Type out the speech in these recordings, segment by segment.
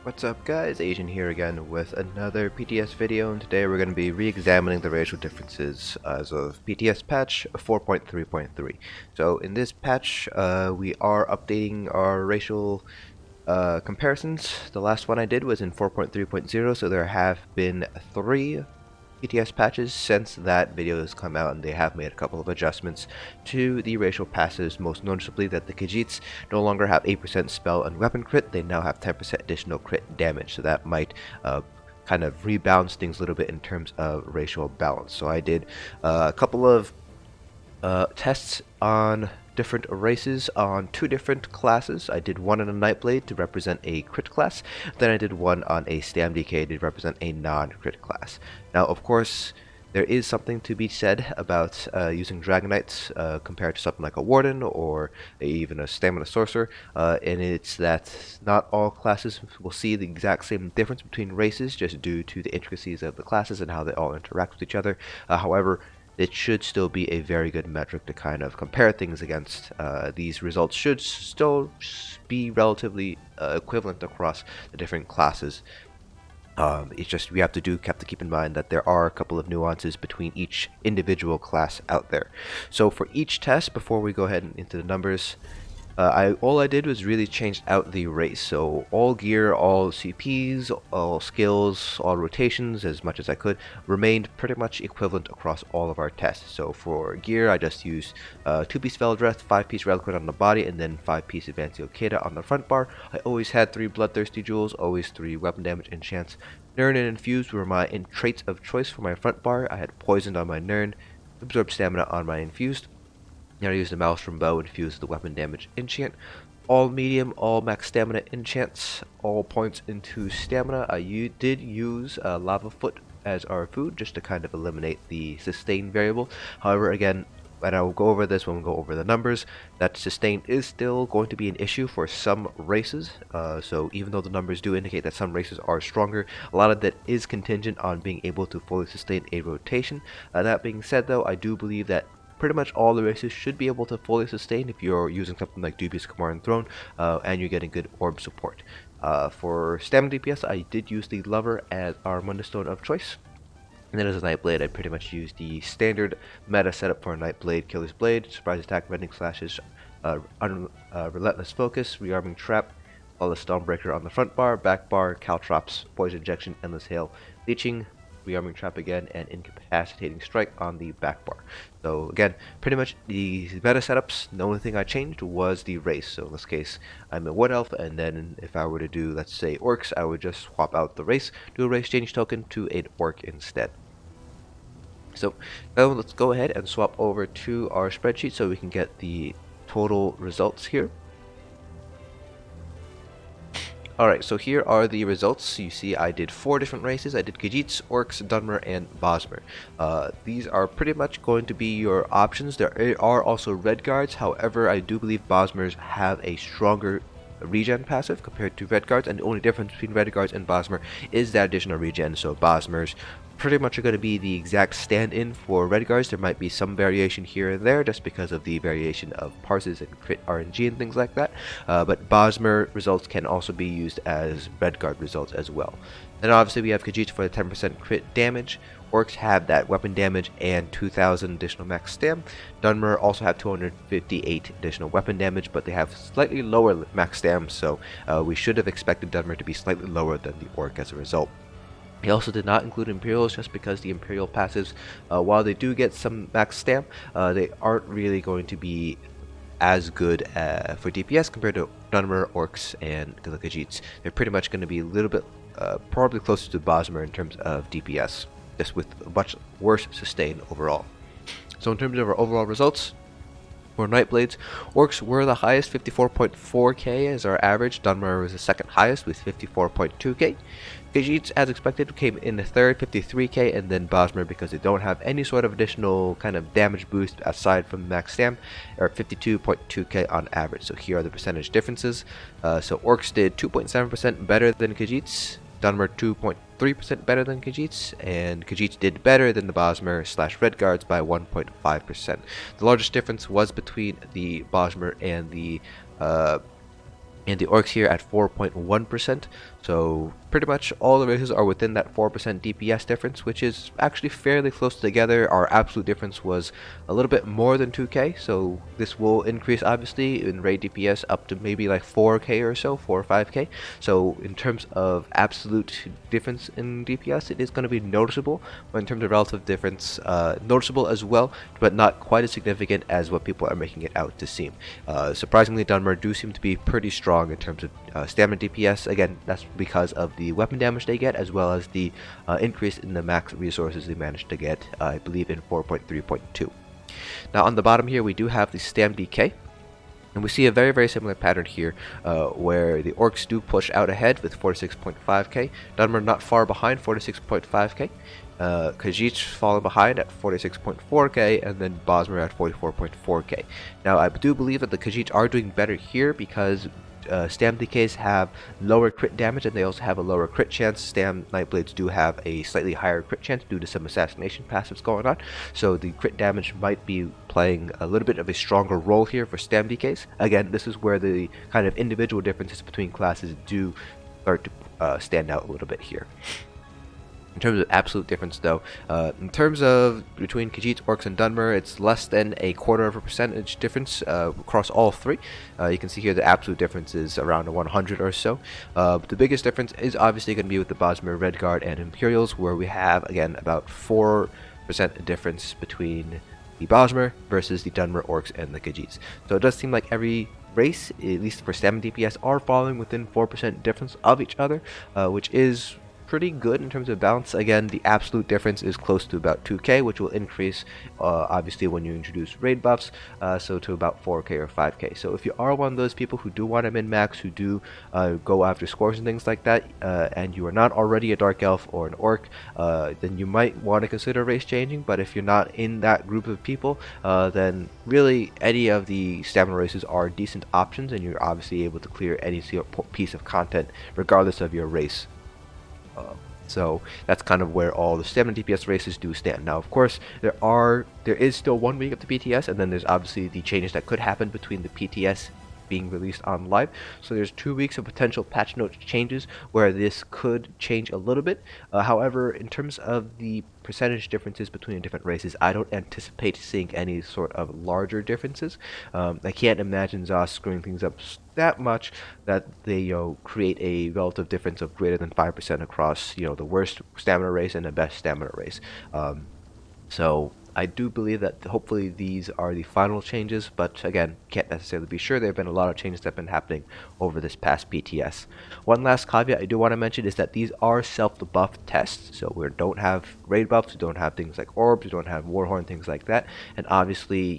What's up guys, Asian here again with another PTS video, and today we're going to be re-examining the racial differences as of PTS patch 4.3.3. So in this patch we are updating our racial comparisons. The last one I did was in 4.3.0, so there have been 3 PTS patches since that video has come out, and they have made a couple of adjustments to the racial passes, most noticeably that the Khajiits no longer have 8% spell and weapon crit, they now have 10% additional crit damage, so that might kind of rebalance things a little bit in terms of racial balance. So I did a couple of tests on different races on 2 different classes. I did one on a Nightblade to represent a crit class, then I did one on a Stam DK to represent a non-crit class. Now of course there is something to be said about using Dragon Knights compared to something like a Warden or even a Stamina Sorcerer, and it's that not all classes will see the exact same difference between races just due to the intricacies of the classes and how they all interact with each other. However, it should still be a very good metric to kind of compare things against. These results should still be relatively equivalent across the different classes. It's just we have to keep in mind that there are a couple of nuances between each individual class out there. So for each test, before we go ahead and into the numbers, all I did was really change out the race. So all gear, all CPs, all skills, all rotations, as much as I could, remained pretty much equivalent across all of our tests. So for gear, I just used 2-piece Velidreth, 5-piece Relequen on the body, and then 5-piece Advanced Yokeda on the front bar. I always had 3 Bloodthirsty Jewels, always 3 weapon damage enchants. Nern and Infused were my traits of choice for my front bar. I had Poisoned on my Nern, Absorb Stamina on my Infused. Now I used the Maelstrom Bow and fused the weapon damage enchant. All medium, all max stamina enchants, all points into stamina. I did use Lava Foot as our food just to kind of eliminate the sustain variable. However, again, and I will go over this when we go over the numbers, that sustain is still going to be an issue for some races. So even though the numbers do indicate that some races are stronger, a lot of that is contingent on being able to fully sustain a rotation. That being said though, I do believe that pretty much all the races should be able to fully sustain if you're using something like Dubious Camoran Throne and you're getting good orb support. For stamina DPS, I did use the Lover as our Mundustone of choice. And then as a Nightblade, I pretty much used the standard meta setup for a Nightblade: Killer's Blade, Surprise Attack, Rending Slashes, Relentless Focus, Rearming Trap, Lawless Stormbreaker on the front bar, back bar, Caltrops, Poison Injection, Endless Hail, Leeching, Rearming Trap again, and Incapacitating Strike on the back bar. So again, pretty much the meta setups, the only thing I changed was the race. So in this case, I'm a Wood Elf, and then if I were to do, let's say, Orcs, I would just swap out the race, do a race change token to an Orc instead. So now let's go ahead and swap over to our spreadsheet so we can get the total results here. Alright, so here are the results. You see I did 4 different races. I did Khajiits, Orcs, Dunmer, and Bosmer. These are pretty much going to be your options. There are also Redguards, however I do believe Bosmers have a stronger regen passive compared to Redguards, and the only difference between Redguards and Bosmer is that additional regen. So Bosmers pretty much are going to be the exact stand-in for Redguards. There might be some variation here and there just because of the variation of parses and crit RNG and things like that, but Bosmer results can also be used as Redguard results as well. Then obviously we have Khajiits for the 10% crit damage. Orcs have that weapon damage and 2000 additional max stam. Dunmer also have 258 additional weapon damage, but they have slightly lower max stam, so we should have expected Dunmer to be slightly lower than the Orc as a result. He also did not include Imperials just because the Imperial passives, while they do get some max stam, they aren't really going to be as good for DPS compared to Dunmer, Orcs, and the Khajiits. They're pretty much going to be a little bit, probably closer to Bosmer in terms of DPS, just with a much worse sustain overall. So in terms of our overall results, for Nightblades, Orcs were the highest, 54.4k as our average. Dunmer was the second highest with 54.2k. Khajiits, as expected, came in the third, 53k, and then Bosmer, because they don't have any sort of additional kind of damage boost aside from max stam, are 52.2k on average. So here are the percentage differences. So Orcs did 2.7% better than Khajiits, Dunmer 2.3% better than Khajiits, and Khajiits did better than the Bosmer / Redguards by 1.5%. The largest difference was between the Bosmer and the Orcs here at 4.1%. So pretty much all the races are within that 4% DPS difference, which is actually fairly close together. Our absolute difference was a little bit more than 2k, so this will increase obviously in raid DPS up to maybe like 4k or so, 4 or 5k. So in terms of absolute difference in DPS, it is going to be noticeable, but in terms of relative difference, noticeable as well, but not quite as significant as what people are making it out to seem. Surprisingly, Dunmer do seem to be pretty strong in terms of stamina DPS. Again, that's because of the weapon damage they get, as well as the increase in the max resources they managed to get, I believe in 4.3.2. Now on the bottom here we do have the stam DK, and we see a very similar pattern here, where the orcs do push out ahead with 46.5k, Dunmer not far behind, 46.5k, Khajiits falling behind at 46.4k, and then Bosmer at 44.4k. Now I do believe that the Khajiits are doing better here because Stam DKs have lower crit damage, and they also have a lower crit chance. Stam Nightblades do have a slightly higher crit chance due to some assassination passives going on, so the crit damage might be playing a little bit of a stronger role here for Stam DKs. Again, this is where the kind of individual differences between classes do start to stand out a little bit here. In terms of absolute difference though, in terms of between Khajiits, Orcs, and Dunmer, it's less than a quarter of a percentage difference across all three. You can see here the absolute difference is around 100 or so. The biggest difference is obviously going to be with the Bosmer, Redguard, and Imperials, where we have, again, about 4% difference between the Bosmer versus the Dunmer, Orcs, and the Khajiits. So it does seem like every race, at least for stamina DPS, are falling within 4% difference of each other, which is pretty good in terms of balance. Again, the absolute difference is close to about 2k, which will increase obviously when you introduce raid buffs, so to about 4k or 5k. So if you are one of those people who do want to min-max, who do go after scores and things like that, and you are not already a dark elf or an orc, then you might want to consider race changing. But if you're not in that group of people, then really any of the stamina races are decent options, and you're obviously able to clear any piece of content regardless of your race. So that's kind of where all the stamina DPS races do stand. Now, of course, there is still 1 week of the PTS, and then there's obviously the changes that could happen between the PTS being released on live. So there's 2 weeks of potential patch note changes where this could change a little bit. However, in terms of the percentage differences between the different races, I don't anticipate seeing any sort of larger differences. I can't imagine ZOS screwing things up that much that they create a relative difference of greater than 5% across the worst stamina race and the best stamina race. So I do believe that hopefully these are the final changes, but again, can't necessarily be sure. There have been a lot of changes that have been happening over this past PTS. One last caveat I do want to mention is that these are self-buff tests, so we don't have raid buffs, we don't have things like orbs, we don't have warhorn, things like that, and obviously,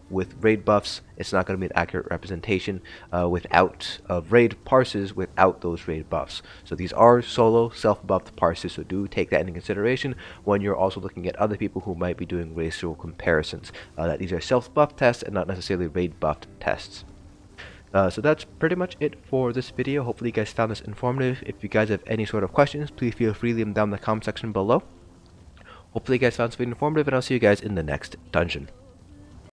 with raid buffs, it's not going to be an accurate representation of raid parses without those raid buffs. So these are solo self-buffed parses, so do take that into consideration when you're also looking at other people who might be doing racial comparisons, that these are self-buff tests and not necessarily raid buffed tests. So that's pretty much it for this video. Hopefully you guys found this informative. If you guys have any sort of questions, please feel free to leave them down in the comment section below. Hopefully you guys found this video informative, and I'll see you guys in the next dungeon.